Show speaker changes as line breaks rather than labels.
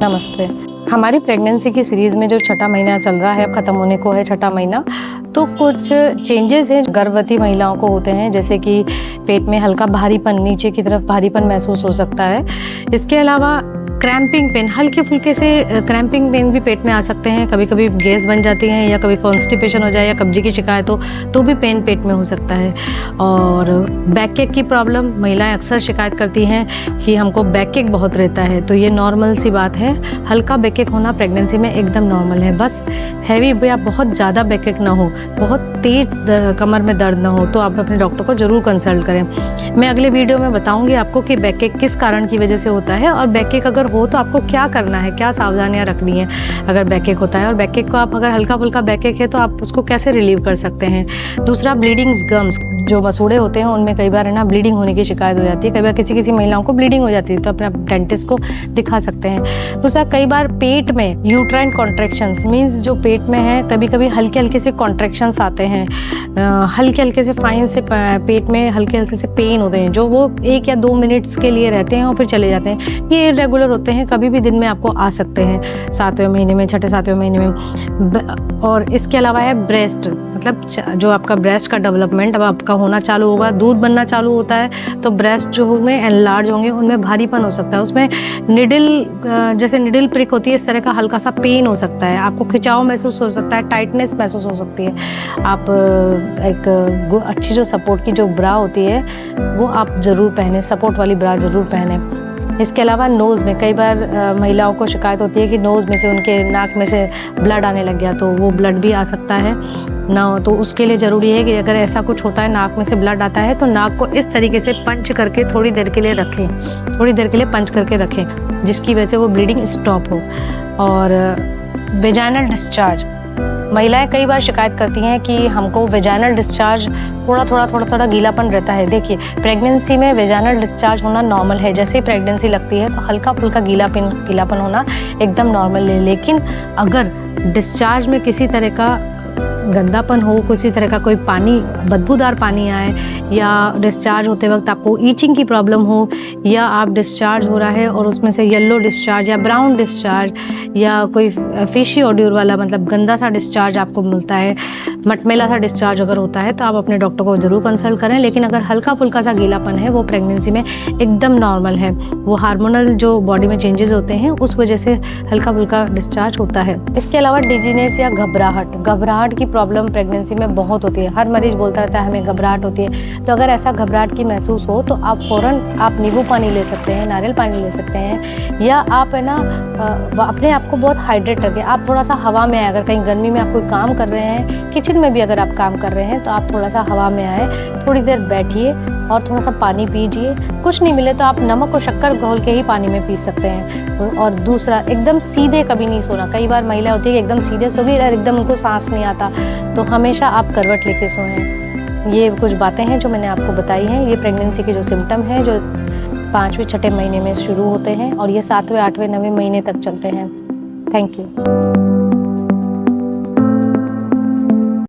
नमस्ते। हमारी प्रेगनेंसी की सीरीज़ में जो छठा महीना चल रहा है, अब ख़त्म होने को है छठा महीना, तो कुछ चेंजेस हैं गर्भवती महिलाओं को होते हैं, जैसे कि पेट में हल्का भारीपन, नीचे की तरफ भारीपन महसूस हो सकता है। इसके अलावा क्रैम्पिंग पेन, हल्के फुल्के से क्रैम्पिंग पेन भी पेट में आ सकते हैं। कभी कभी गैस बन जाती है या कभी कॉन्स्टिपेशन हो जाए या कब्जी की शिकायत हो तो भी पेन पेट में हो सकता है। और बैक एक की प्रॉब्लम, महिलाएं अक्सर शिकायत करती हैं कि हमको बैक एक बहुत रहता है, तो ये नॉर्मल सी बात है। हल्का बैक एक होना प्रेगनेंसी में एकदम नॉर्मल है, बस हैवी या बहुत ज़्यादा बैक एक ना हो, बहुत तेज कमर में दर्द ना हो, तो आप अपने डॉक्टर को ज़रूर कंसल्ट करें। मैं अगले वीडियो में बताऊँगी आपको कि बैक एक किस कारण की वजह से होता है और बैक एक अगर हो तो आपको क्या करना है, क्या सावधानियां रखनी है अगर बैक एक होता है। और बैक एक को आप अगर हल्का फुल्का बैक एक है तो आप उसको कैसे रिलीव कर सकते हैं। दूसरा, ब्लीडिंग गम्स, जो मसूड़े होते हैं उनमें कई बार है ना ब्लीडिंग होने की शिकायत हो जाती है। कई बार किसी महिलाओं को ब्लीडिंग हो जाती है तो अपने डेंटिस्ट को दिखा सकते हैं। दूसरा, कई बार पेट में यूट्राइन कॉन्ट्रैक्शंस, मीन्स जो पेट में है कभी कभी हल्के हल्के से कॉन्ट्रैक्शंस आते हैं, हल्के हल्के से फाइन से पेट में हल्के हल्के से पेन होते हैं, जो वो 1 या 2 मिनट्स के लिए रहते हैं और फिर चले जाते हैं। ये इरेगुलर होते हैं, कभी भी दिन में आपको आ सकते हैं, 7वें महीने में, छठे 7वें महीने में। और इसके अलावा है ब्रेस्ट, मतलब जो आपका ब्रेस्ट का डेवलपमेंट अब आपका होना चालू होगा, दूध बनना चालू होता है तो ब्रेस्ट जो होंगे एनलार्ज होंगे, उनमें भारीपन हो सकता है, उसमें निडल, जैसे निडल प्रिक होती है इस तरह का हल्का सा पेन हो सकता है, आपको खिंचाव महसूस हो सकता है, टाइटनेस महसूस हो सकती है। आप एक अच्छी जो सपोर्ट की जो ब्रा होती है वो आप ज़रूर पहने, सपोर्ट वाली ब्रा ज़रूर पहने। इसके अलावा नोज़ में कई बार महिलाओं को शिकायत होती है कि नोज़ में से, उनके नाक में से ब्लड आने लग गया, तो वो ब्लड भी आ सकता है ना। तो उसके लिए ज़रूरी है कि अगर ऐसा कुछ होता है, नाक में से ब्लड आता है, तो नाक को इस तरीके से पंच करके थोड़ी देर के लिए रखें, थोड़ी देर के लिए पंच करके रखें, जिसकी वजह से वो ब्लीडिंग स्टॉप हो। और वेजाइनल डिस्चार्ज, महिलाएं कई बार शिकायत करती हैं कि हमको वेजाइनल डिस्चार्ज थोड़ा गीलापन रहता है। देखिए, प्रेगनेंसी में वेजाइनल डिस्चार्ज होना नॉर्मल है, जैसे ही प्रेगनेंसी लगती है तो हल्का फुल्का गीलापन होना एकदम नॉर्मल है। लेकिन अगर डिस्चार्ज में किसी तरह का गंदापन हो, किसी तरह का कोई पानी, बदबूदार पानी आए, या डिस्चार्ज होते वक्त आपको ईचिंग की प्रॉब्लम हो, या आप डिस्चार्ज हो रहा है और उसमें से येलो डिस्चार्ज या ब्राउन डिस्चार्ज या कोई फिशी ऑड्यूर वाला, मतलब गंदा सा डिस्चार्ज आपको मिलता है, मटमेला सा डिस्चार्ज अगर होता है, तो आप अपने डॉक्टर को ज़रूर कंसल्ट करें। लेकिन अगर हल्का फुल्का सा गीलापन है, वो प्रेगनेंसी में एकदम नॉर्मल है, वो हार्मोनल जो बॉडी में चेंजेस होते हैं उस वजह से हल्का फुल्का डिस्चार्ज होता है। इसके अलावा डिजीनेस या घबराहट की प्रॉब्लम प्रेगनेंसी में बहुत होती है। हर मरीज बोलता रहता है हमें घबराहट होती है, तो अगर ऐसा घबराहट की महसूस हो तो आप फ़ौरन आप नींबू पानी ले सकते हैं, नारियल पानी ले सकते हैं, या आप है ना अपने आप को बहुत हाइड्रेट रखें। आप थोड़ा सा हवा में आए, अगर कहीं गर्मी में आप कोई काम कर रहे हैं, किचन में भी अगर आप काम कर रहे हैं, तो आप थोड़ा सा हवा में आए, थोड़ी देर बैठिए और थोड़ा सा पानी पीजिए। कुछ नहीं मिले तो आप नमक और शक्कर घोल के ही पानी में पी सकते हैं। और दूसरा, एकदम सीधे कभी नहीं सोना। कई बार महिला होती है कि एकदम सीधे सो गई और एकदम उनको सांस नहीं आता, तो हमेशा आप करवट लेके सोएं। ये कुछ बातें हैं जो मैंने आपको बताई हैं। ये प्रेगनेंसी के जो सिम्टम हैं, जो 5वें 6ठे महीने में शुरू होते हैं और ये 7वें 8वें 9वें महीने तक चलते हैं। Thank you.